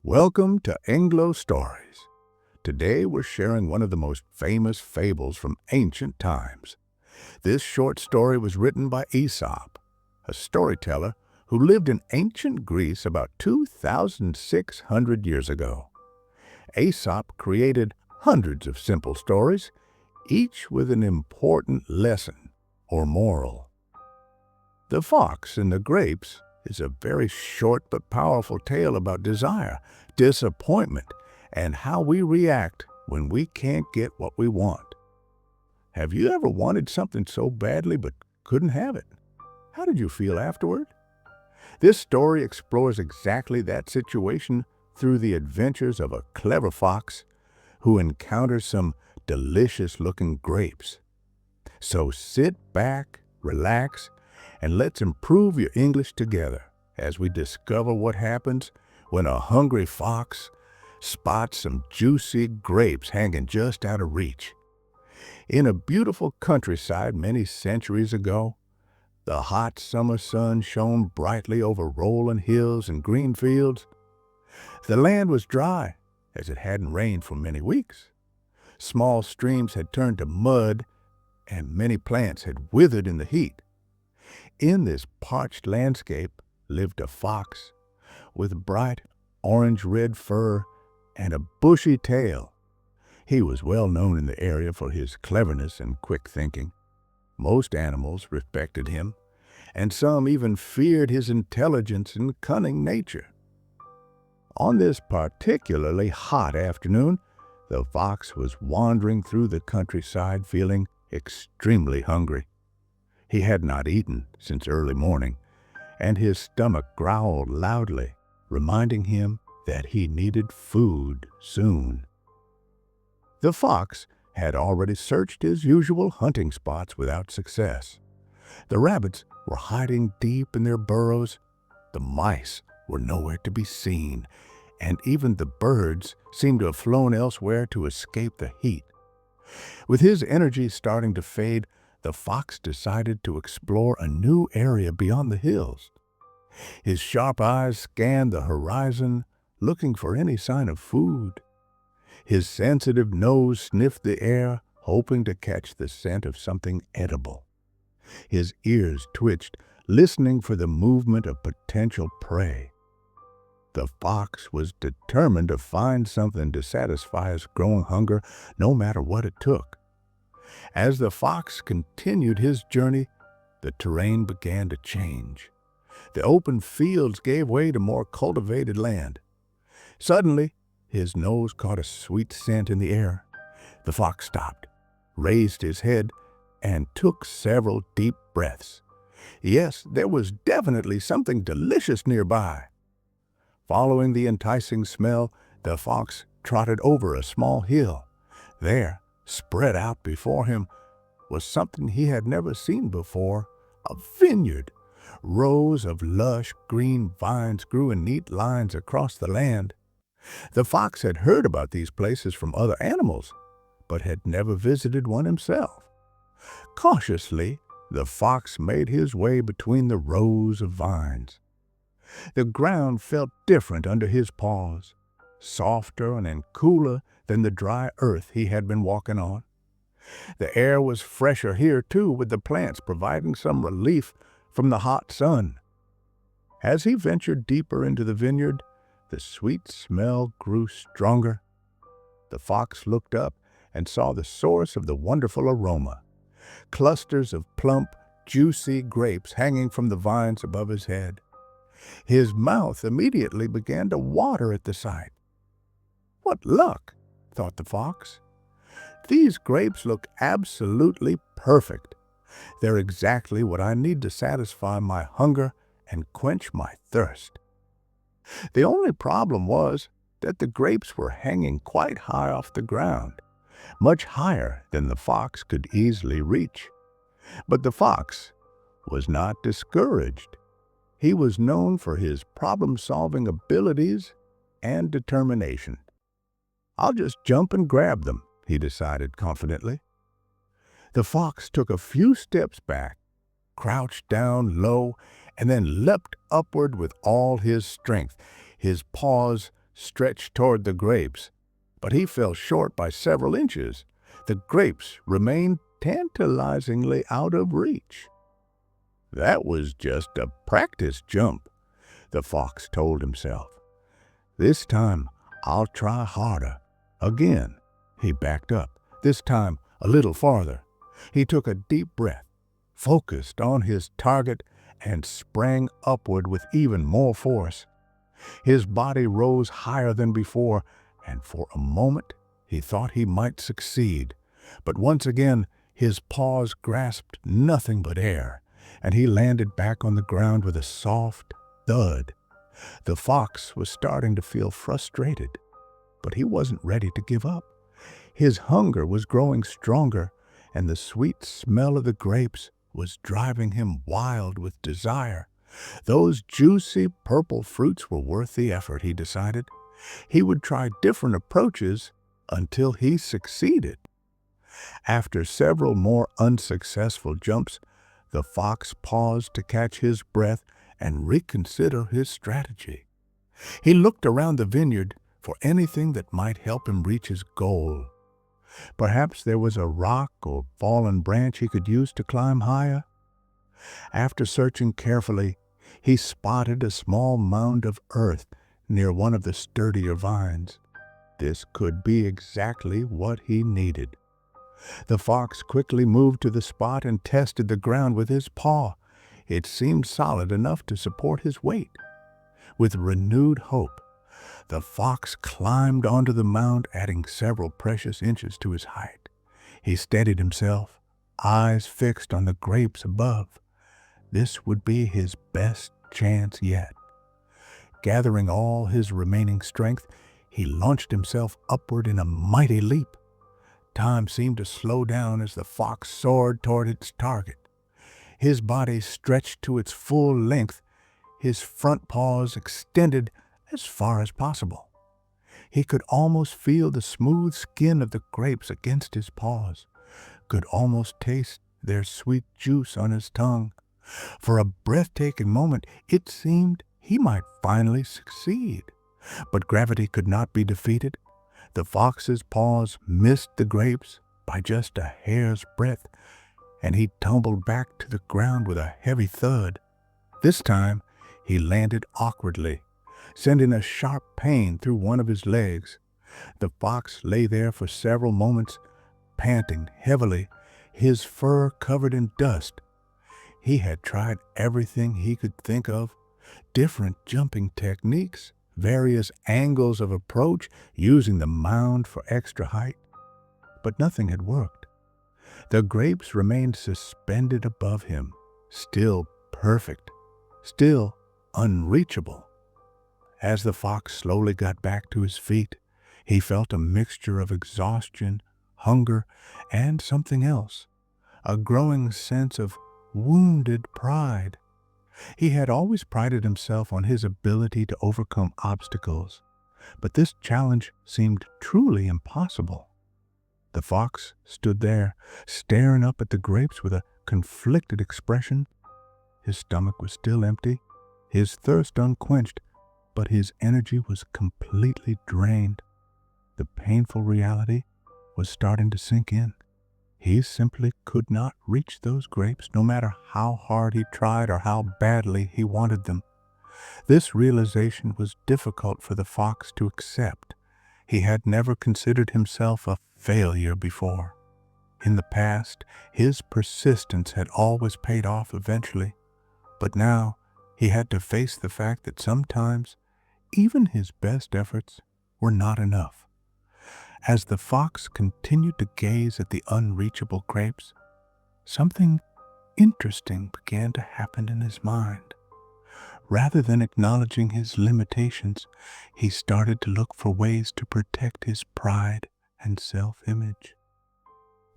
Welcome to EngloStories. Today we're sharing one of the most famous fables from ancient times. This short story was written by Aesop, a storyteller who lived in ancient Greece about 2,600 years ago. Aesop created hundreds of simple stories, each with an important lesson or moral. The Fox and the Grapes is a very short but powerful tale about desire, disappointment, and how we react when we can't get what we want. Have you ever wanted something so badly but couldn't have it? How did you feel afterward? This story explores exactly that situation through the adventures of a clever fox who encounters some delicious-looking grapes. So sit back, relax, and let's improve your English together as we discover what happens when a hungry fox spots some juicy grapes hanging just out of reach. In a beautiful countryside many centuries ago, the hot summer sun shone brightly over rolling hills and green fields. The land was dry, as it hadn't rained for many weeks. Small streams had turned to mud, and many plants had withered in the heat. In this parched landscape lived a fox with bright orange-red fur and a bushy tail. He was well known in the area for his cleverness and quick thinking. Most animals respected him, and some even feared his intelligence and cunning nature. On this particularly hot afternoon, the fox was wandering through the countryside feeling extremely hungry. He had not eaten since early morning, and his stomach growled loudly, reminding him that he needed food soon. The fox had already searched his usual hunting spots without success. The rabbits were hiding deep in their burrows, the mice were nowhere to be seen, and even the birds seemed to have flown elsewhere to escape the heat. With his energy starting to fade, the fox decided to explore a new area beyond the hills. His sharp eyes scanned the horizon, looking for any sign of food. His sensitive nose sniffed the air, hoping to catch the scent of something edible. His ears twitched, listening for the movement of potential prey. The fox was determined to find something to satisfy his growing hunger, no matter what it took. As the fox continued his journey, the terrain began to change. The open fields gave way to more cultivated land. Suddenly, his nose caught a sweet scent in the air. The fox stopped, raised his head, and took several deep breaths. Yes, there was definitely something delicious nearby. Following the enticing smell, the fox trotted over a small hill. There, spread out before him, was something he had never seen before, a vineyard. Rows of lush green vines grew in neat lines across the land. The fox had heard about these places from other animals, but had never visited one himself. Cautiously, the fox made his way between the rows of vines. The ground felt different under his paws, softer and cooler than the dry earth he had been walking on. The air was fresher here, too, with the plants providing some relief from the hot sun. As he ventured deeper into the vineyard, the sweet smell grew stronger. The fox looked up and saw the source of the wonderful aroma, clusters of plump, juicy grapes hanging from the vines above his head. His mouth immediately began to water at the sight. "What luck," thought the fox. "These grapes look absolutely perfect. They're exactly what I need to satisfy my hunger and quench my thirst." The only problem was that the grapes were hanging quite high off the ground, much higher than the fox could easily reach. But the fox was not discouraged. He was known for his problem-solving abilities and determination. "I'll just jump and grab them," he decided confidently. The fox took a few steps back, crouched down low, and then leapt upward with all his strength. His paws stretched toward the grapes, but he fell short by several inches. The grapes remained tantalizingly out of reach. That was just a practice jump, the fox told himself. This time, I'll try harder. Again, he backed up, this time a little farther. He took a deep breath, focused on his target, and sprang upward with even more force. His body rose higher than before, and for a moment he thought he might succeed. But once again, his paws grasped nothing but air, and he landed back on the ground with a soft thud. The fox was starting to feel frustrated, but he wasn't ready to give up. His hunger was growing stronger, and the sweet smell of the grapes was driving him wild with desire. Those juicy purple fruits were worth the effort, he decided. He would try different approaches until he succeeded. After several more unsuccessful jumps, the fox paused to catch his breath and reconsider his strategy. He looked around the vineyard for anything that might help him reach his goal. Perhaps there was a rock or fallen branch he could use to climb higher. After searching carefully, he spotted a small mound of earth near one of the sturdier vines. This could be exactly what he needed. The fox quickly moved to the spot and tested the ground with his paw. It seemed solid enough to support his weight. With renewed hope, the fox climbed onto the mound, adding several precious inches to his height. He steadied himself, eyes fixed on the grapes above. This would be his best chance yet. Gathering all his remaining strength, he launched himself upward in a mighty leap. Time seemed to slow down as the fox soared toward its target. His body stretched to its full length, his front paws extended as far as possible. He could almost feel the smooth skin of the grapes against his paws, could almost taste their sweet juice on his tongue. For a breathtaking moment, it seemed he might finally succeed. But gravity could not be defeated. The fox's paws missed the grapes by just a hair's breadth, and he tumbled back to the ground with a heavy thud. This time, he landed awkwardly, sending a sharp pain through one of his legs. The fox lay there for several moments, panting heavily, his fur covered in dust. He had tried everything he could think of, different jumping techniques, various angles of approach, using the mound for extra height. But nothing had worked. The grapes remained suspended above him, still perfect, still unreachable. As the fox slowly got back to his feet, he felt a mixture of exhaustion, hunger, and something else, a growing sense of wounded pride. He had always prided himself on his ability to overcome obstacles, but this challenge seemed truly impossible. The fox stood there, staring up at the grapes with a conflicted expression. His stomach was still empty, his thirst unquenched, but his energy was completely drained. The painful reality was starting to sink in. He simply could not reach those grapes, no matter how hard he tried or how badly he wanted them. This realization was difficult for the fox to accept. He had never considered himself a failure before. In the past, his persistence had always paid off eventually, but now he had to face the fact that sometimes even his best efforts were not enough. As the fox continued to gaze at the unreachable grapes, something interesting began to happen in his mind. Rather than acknowledging his limitations, he started to look for ways to protect his pride and self-image.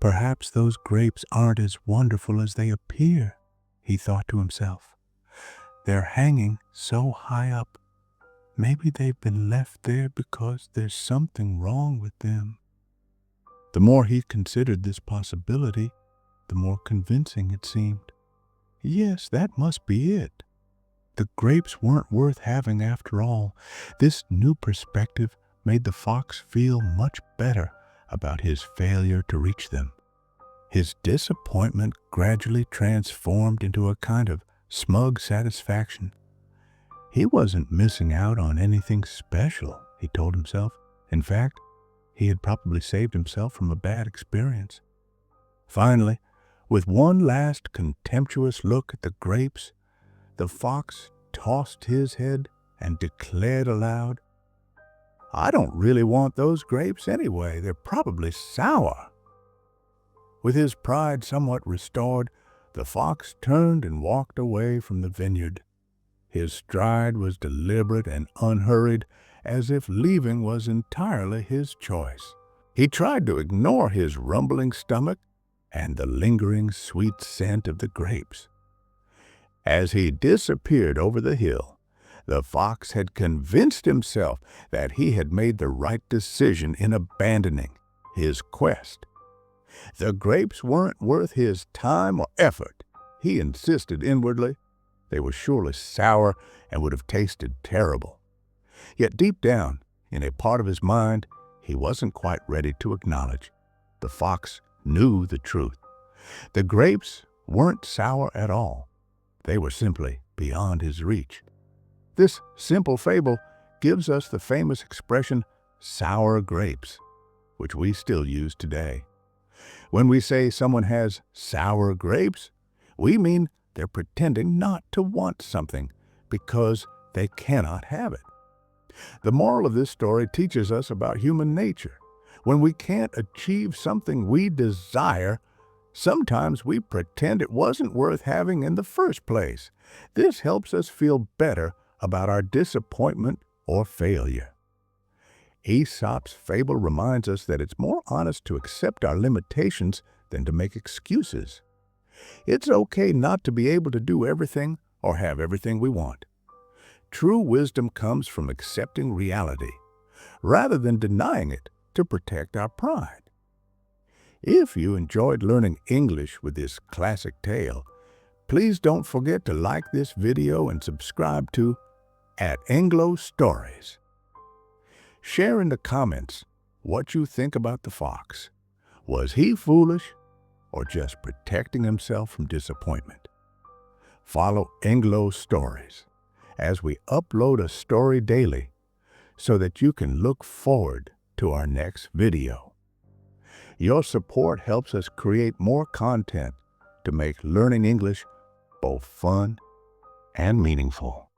Perhaps those grapes aren't as wonderful as they appear, he thought to himself. They're hanging so high up. Maybe they've been left there because there's something wrong with them. The more he considered this possibility, the more convincing it seemed. Yes, that must be it. The grapes weren't worth having after all. This new perspective made the fox feel much better about his failure to reach them. His disappointment gradually transformed into a kind of smug satisfaction. He wasn't missing out on anything special, he told himself. In fact, he had probably saved himself from a bad experience. Finally, with one last contemptuous look at the grapes, the fox tossed his head and declared aloud, "I don't really want those grapes anyway. They're probably sour." With his pride somewhat restored, the fox turned and walked away from the vineyard. His stride was deliberate and unhurried, as if leaving was entirely his choice. He tried to ignore his rumbling stomach and the lingering sweet scent of the grapes. As he disappeared over the hill, the fox had convinced himself that he had made the right decision in abandoning his quest. The grapes weren't worth his time or effort, he insisted inwardly. They were surely sour and would have tasted terrible. Yet deep down, in a part of his mind, he wasn't quite ready to acknowledge. The fox knew the truth. The grapes weren't sour at all. They were simply beyond his reach. This simple fable gives us the famous expression, sour grapes, which we still use today. When we say someone has sour grapes, we mean they're pretending not to want something because they cannot have it. The moral of this story teaches us about human nature. When we can't achieve something we desire, sometimes we pretend it wasn't worth having in the first place. This helps us feel better about our disappointment or failure. Aesop's fable reminds us that it's more honest to accept our limitations than to make excuses. It's okay not to be able to do everything or have everything we want. True wisdom comes from accepting reality, rather than denying it to protect our pride. If you enjoyed learning English with this classic tale, please don't forget to like this video and subscribe to @EngloStories. Share in the comments what you think about the fox. Was he foolish or just protecting himself from disappointment? Follow EngloStories as we upload a story daily so that you can look forward to our next video. Your support helps us create more content to make learning English both fun and meaningful.